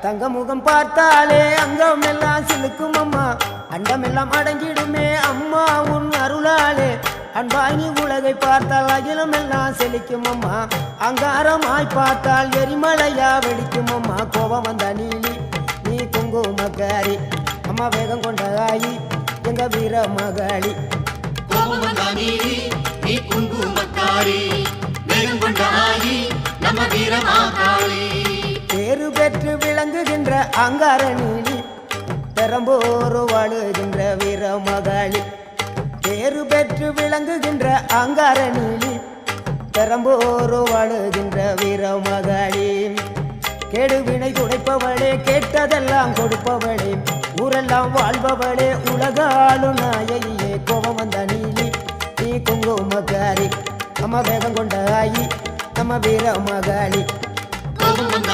தங்க முகம் பார்த்தாலே அங்கம் எல்லாம் சிலுக்கும் அம்மா அண்டமெல்லாம் அடங்கிடுமே அம்மா உன் அருளாலே அன்பாங்கி உலகை பார்த்தால் அகிலம் எல்லாம் செழிக்கும் அம்மா அங்காரமாய் பார்த்தால் எரிமலையா வெடிக்கும் அம்மா கோபம் வந்த நீலி நீ குங்குமக்காரி அம்மா வேகம் கொண்ட ஆயி எங்க வீர மகாளி கோபம் வந்த நீலி நீ குங்குமக்காரி வேகம் கொண்ட ஆயி நம்ம வீர மகாளி பேரு பெற்று விளங்குகின்ற அங்கார நீலி பெரம்போரு வாழுகின்ற வீர மகாளி பேரு பெற்று விளங்குகின்ற அங்கார நீலி பெரம்போரு வாழுகின்ற வீர மகாளி கேடுவினை துடைப்பவளே கேட்டதெல்லாம் கொடுப்பவளே ஊரெல்லாம் வாழ்பவளே உலகாளு நாயகியே கோபம் வந்த நீலி நீ குங்குமக்காரி அம்மா வேகம் கொண்ட ஆயி நம்ம வீர மகாளி கோபம் வந்த